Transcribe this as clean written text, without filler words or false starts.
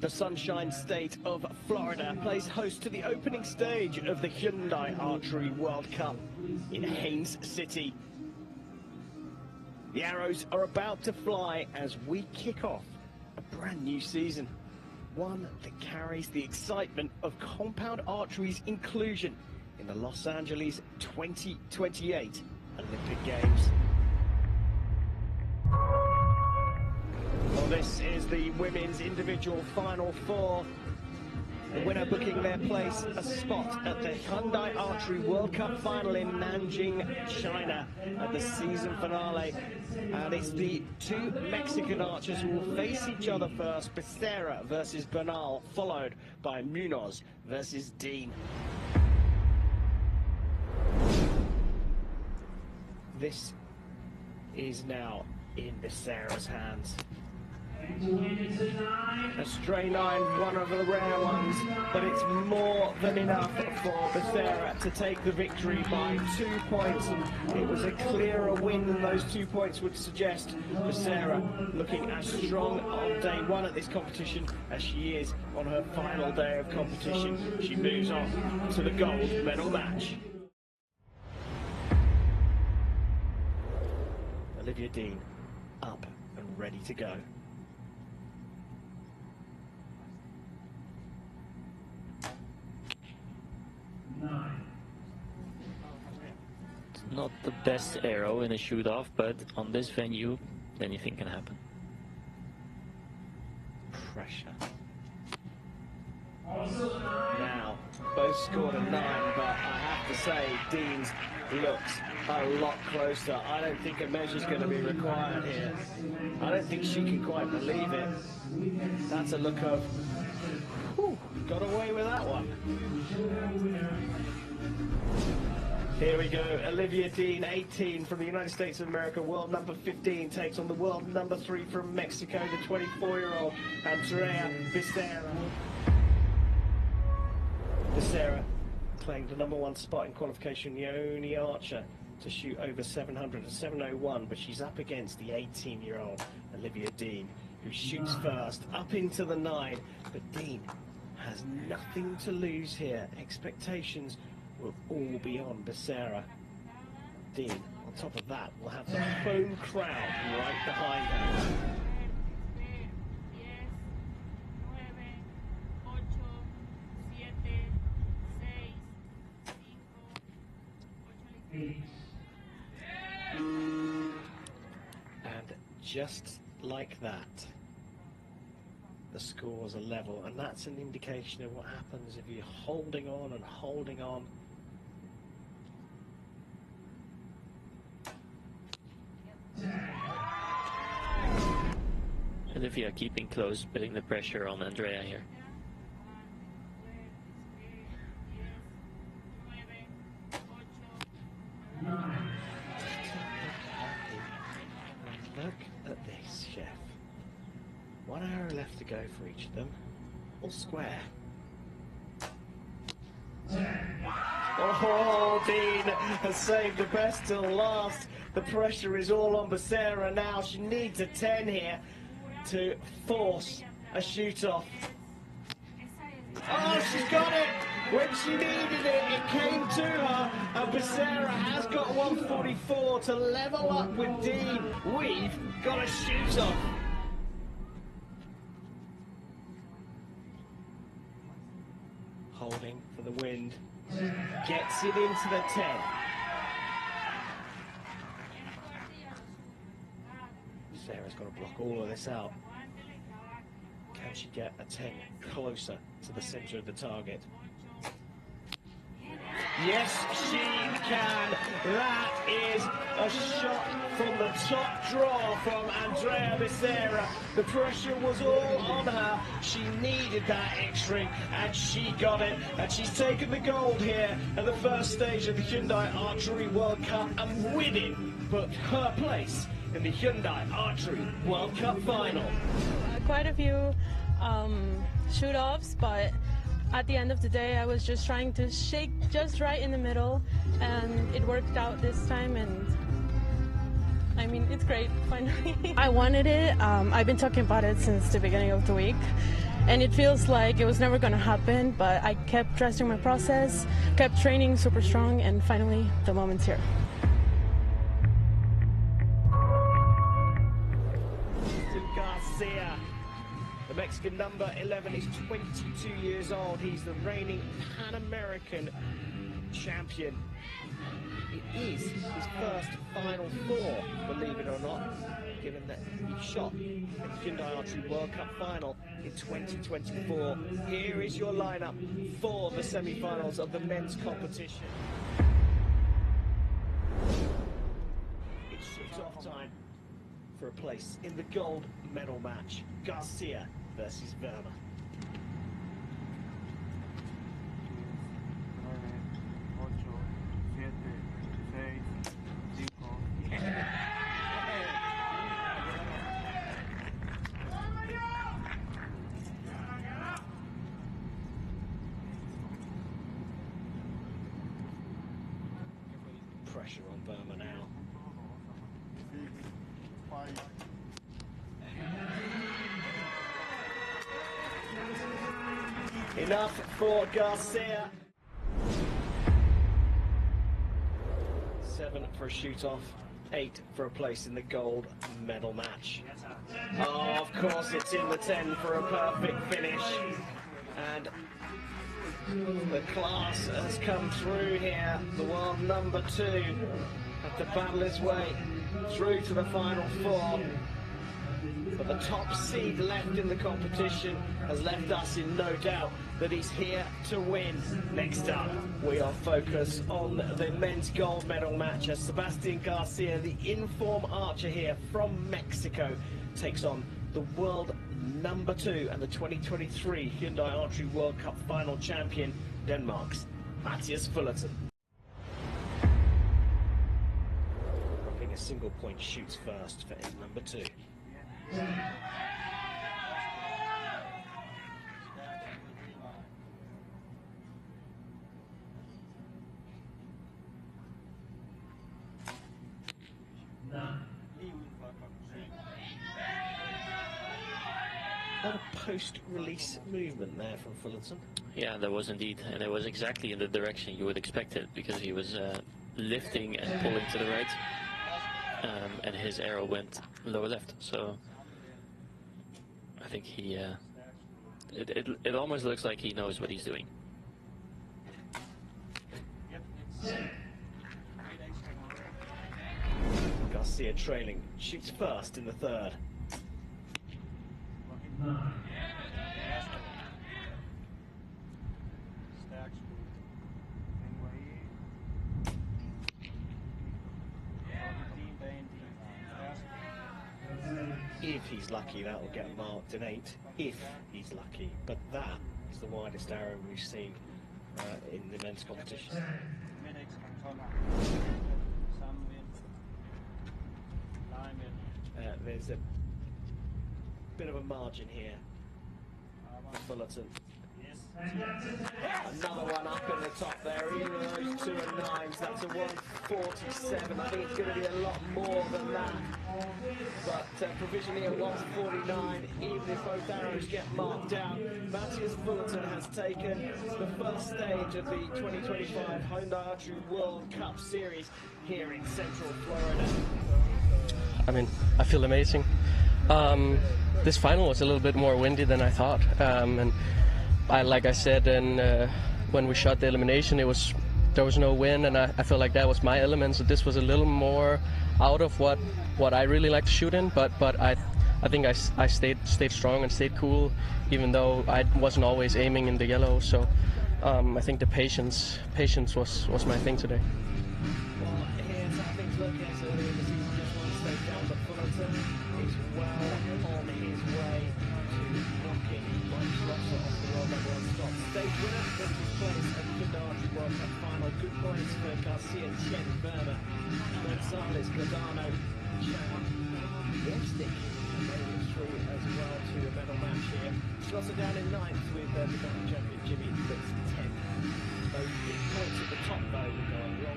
The Sunshine State of Florida plays host to the opening stage of the Hyundai Archery World Cup in Haines City. The arrows are about to fly as we kick off a brand new season, one that carries the excitement of compound archery's inclusion in the Los Angeles 2028 Olympic Games. Well, this is the women's individual Final Four. The winner booking their place a spot at the Hyundai Archery World Cup final in Nanjing, China, at the season finale. And it's the two Mexican archers who will face each other first, Becerra versus Bernal, followed by Munoz versus Dean. This is now in Becerra's hands. A stray 9, one of the rare ones, but it's more than enough for Becerra to take the victory by 2 points, and it was a clearer win than those 2 points would suggest. Becerra looking as strong on day one at this competition as she is on her final day of competition. She moves on to the gold medal match. Olivia Dean up and ready to go. It's not the best arrow in a shoot-off, but on this venue, anything can happen. Pressure. Now, both scored a 9, but I have to say, Dean's looks a lot closer. I don't think a measure's going to be required here. I don't think she can quite believe it. That's a look of, whew, got away with that one. Here we go, Olivia Dean, 18 from the United States of America, world number 15, takes on the world number 3 from Mexico, the 24-year-old Andrea Becerra. Becerra claimed the #1 spot in qualification, the only archer to shoot over 700 at 701, but she's up against the 18-year-old Olivia Dean, who shoots first, up into the 9, but Dean has nothing to lose here. Expectations will all be on Becerra. Dean, on top of that, will have the home crowd right behind her. And just like that, the scores are level, and that's an indication of what happens if you're holding on and holding on. Olivia keeping close, putting the pressure on Andrea here. Look at this, Chef. 1 hour left to go for each of them. All square. Oh, Dean has saved the best till last. The pressure is all on Becerra now. She needs a 10 here to force a shoot-off. Oh, she's got it! When she needed it, it came to her, and Becerra has got 144 to level up with Dean. We've got a shoot-off. Holding for the wind, gets it into the 10. Sarah's got to block all of this out. Can she get a 10 closer to the center of the target? Yes, she can. That is a shot from the top draw from Andrea Becerra. The pressure was all on her. She needed that X-ring, and she got it. And she's taken the gold here at the first stage of the Hyundai Archery World Cup and winning but her place in the Hyundai Archery World Cup final. Quite a few shoot-offs, but at the end of the day, I was just trying to shake just right in the middle, and it worked out this time, and I mean, it's great, finally. I wanted it. I've been talking about it since the beginning of the week, and it feels like it was never going to happen, but I kept trusting my process, kept training super strong, and finally the moment's here. Garcia, the Mexican number 11, is 22 years old. He's the reigning Pan American champion. It is his first Final Four, believe it or not, given that he shot in the Hyundai Archery World Cup final in 2024. Here is your lineup for the semi-finals of the men's competition. It's shoot-off time for a place in the gold medal match. Garcia versus Verma. Pressure on Verma now. Enough for Garcia. 7 for a shoot-off, 8 for a place in the gold medal match. Oh, of course it's in the 10 for a perfect finish. And the class has come through here. The world number 2 had to battle his way through to the Final Four. But the top seed left in the competition has left us in no doubt that he's here to win. Next up, we'll focus on the men's gold medal match as Sebastian Garcia, the in-form archer here from Mexico, takes on the world number 2 and the 2023 Hyundai Archery World Cup final champion, Denmark's Mathias Fullerton. Dropping a single point shoots first for end number 2. A post-release movement there from Fullerton. Yeah, there was indeed, and it was exactly in the direction you would expect it, because he was lifting and pulling to the right, and his arrow went lower left. So I think he, it almost looks like he knows what he's doing. Garcia trailing, shoots first in the 3rd. If he's lucky, that will get marked an 8, if he's lucky. But that is the widest arrow we've seen in the men's competition. There's a bit of a margin here for Fullerton. Another one up in the top there, even those 2 and 9s, that's a 147. I think it's going to be a lot more than that. But provisionally at 149, even if both arrows get marked out, Mathias Fullerton has taken the first stage of the 2025 Hyundai Archery World Cup Series here in Central Florida. I mean, I feel amazing. This final was a little bit more windy than I thought, and like I said, when we shot the elimination, there was no wind, and I felt like that was my element. So this was a little more out of what I really like to shoot in. But I think I stayed strong and stayed cool, even though I wasn't always aiming in the yellow. So I think the patience was my thing today. Well, here's how things look as early in the season, just one stage down, but Fullerton is well on his way to knocking Mike Schlosser off the world number 1 spot. Stage winner, gets his place at the Hyundai Archery World Cup final. Good points for Garcia, Chen, Verma, Gonzalez, Godano, Chan, Lipstick, and they were through as well to a medal match here. Schlosser down in 9th with the champion Jimmy Blitz 10th. Those big points at the top though will go a long